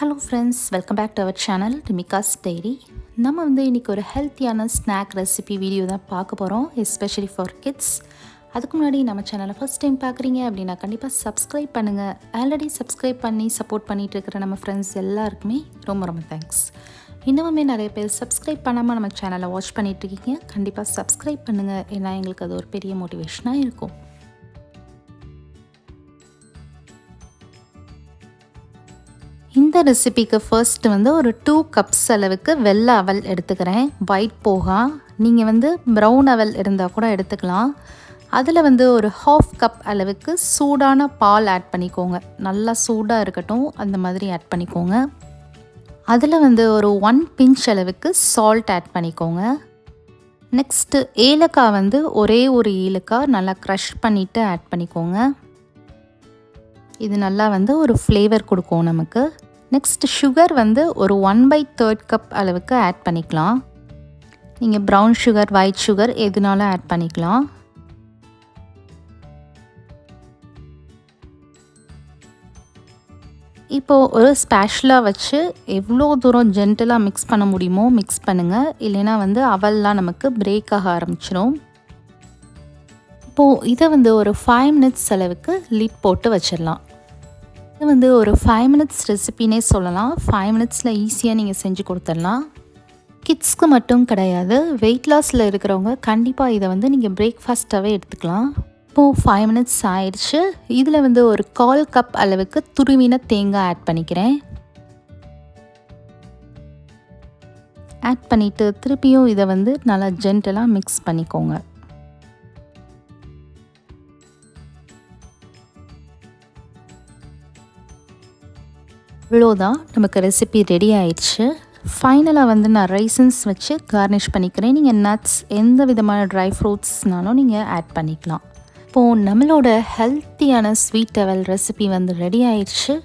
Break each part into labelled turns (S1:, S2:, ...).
S1: Hello friends, welcome back to our channel Rimika's diary. நம்ம வந்து இன்றைக்கி ஒரு ஹெல்த்தியான ஸ்நாக் ரெசிபி வீடியோ தான் பார்க்க போகிறோம், எஸ்பெஷலி ஃபார் கிட்ஸ். அதுக்கு முன்னாடி நம்ம சேனலை ஃபஸ்ட் டைம் பார்க்குறீங்க அப்படின்னா கண்டிப்பாக சப்ஸ்கிரைப் பண்ணுங்கள். ஆல்ரெடி சப்ஸ்கிரைப் பண்ணி சப்போர்ட் பண்ணிகிட்டு இருக்கிற நம்ம ஃப்ரெண்ட்ஸ் எல்லாருக்குமே ரொம்ப ரொம்ப தேங்க்ஸ். இன்னுமே நிறைய பேர் சப்ஸ்கிரைப் பண்ணாமல் நம்ம சேனலை வாட்ச் பண்ணிகிட்ருக்கீங்க. கண்டிப்பாக சப்ஸ்கிரைப் பண்ணுங்கள், ஏன்னா எங்களுக்கு அது ஒரு பெரிய மோட்டிவேஷனாக இருக்கும். இந்த ரெசிபிக்கு ஃபர்ஸ்ட் வந்து ஒரு 2 கப்ஸ் அளவுக்கு வெள்ளை அவல் எடுத்துக்கிறேன். ஒயிட் போகா, நீங்கள் வந்து ப்ரௌன் அவல் இருந்தால் கூட எடுத்துக்கலாம். அதில் வந்து ஒரு 1/2 கப் அளவுக்கு சூடான பால் ஆட் பண்ணிக்கோங்க. நல்லா சூடாக இருக்கட்டும், அந்த மாதிரி ஆட் பண்ணிக்கோங்க. அதில் வந்து ஒரு 1 பிஞ்ச் அளவுக்கு சால்ட் ஆட் பண்ணிக்கோங்க. நெக்ஸ்ட்டு ஏலக்காய் வந்து ஒரே ஒரு ஏலக்காய் நல்லா க்ரஷ் பண்ணிவிட்டு ஆட் பண்ணிக்கோங்க. இது நல்லா வந்து ஒரு ஃப்ளேவர் கொடுக்கும் நமக்கு. நெக்ஸ்ட் சுகர் வந்து ஒரு 1/3 கப் அளவுக்கு ஆட் பண்ணிக்கலாம். நீங்கள் ப்ரௌன் சுகர், ஒயிட் சுகர் எதுனாலும் ஆட் பண்ணிக்கலாம். இப்போது ஒரு ஸ்பேஷலா வச்சு எவ்வளோ தூரம் ஜென்டலாக மிக்ஸ் பண்ண முடியுமோ மிக்ஸ் பண்ணுங்கள், இல்லைன்னா வந்து அவல்லாம் நமக்கு பிரேக் ஆக ஆரம்பிச்சிடும். இப்போது இதை வந்து ஒரு 5 மினிட்ஸ் அளவுக்கு லிட் போட்டு வச்சிடலாம். இது வந்து ஒரு 5 மினிட்ஸ் ரெசிபினே சொல்லலாம். 5 மினிட்ஸில் ஈஸியாக நீங்கள் செஞ்சு கொடுத்துடலாம். கிட்ஸ்க்கு மட்டும் கிடையாது, வெயிட் லாஸில் இருக்கிறவங்க கண்டிப்பாக இதை வந்து நீங்கள் பிரேக்ஃபாஸ்ட்டாகவே எடுத்துக்கலாம். இப்போது 5 மினிட்ஸ் ஆயிடுச்சு. இதில் வந்து ஒரு 1/4 கப் அளவுக்கு துருவின தேங்காய் ஆட் பண்ணிக்கிறேன். ஆட் பண்ணிவிட்டு திருப்பியும் இதை வந்து நல்லா ஜென்டலாக மிக்ஸ் பண்ணிக்கோங்க. இவ்வளோதான், நமக்கு ரெசிபி ரெடி ஆயிடுச்சு. ஃபைனலாக வந்து நான் ரைசன்ஸ் வச்சு கார்னிஷ் பண்ணிக்கிறேன். நீங்கள் நட்ஸ், எந்த விதமான ட்ரை ஃப்ரூட்ஸ்னாலும் நீங்கள் ஆட் பண்ணிக்கலாம். இப்போது நம்மளோட ஹெல்த்தியான ஸ்வீட் அவல் ரெசிபி வந்து ரெடி ஆயிடுச்சு.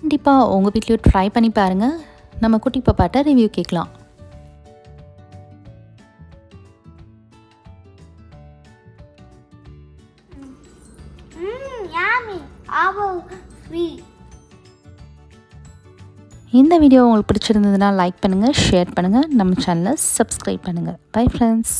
S1: கண்டிப்பாக உங்கள் வீட்லேயும் ட்ரை பண்ணி பாருங்கள். நம்ம குட்டி பாப்பாட்ட ரிவ்யூ கேட்கலாம். இந்த வீடியோ உங்களுக்கு பிடிச்சிருந்ததுன்னா லைக் பண்ணுங்கள், ஷேர் பண்ணுங்கள், நம்ம சேனலை சப்ஸ்கிரைப் பண்ணுங்கள். Bye friends.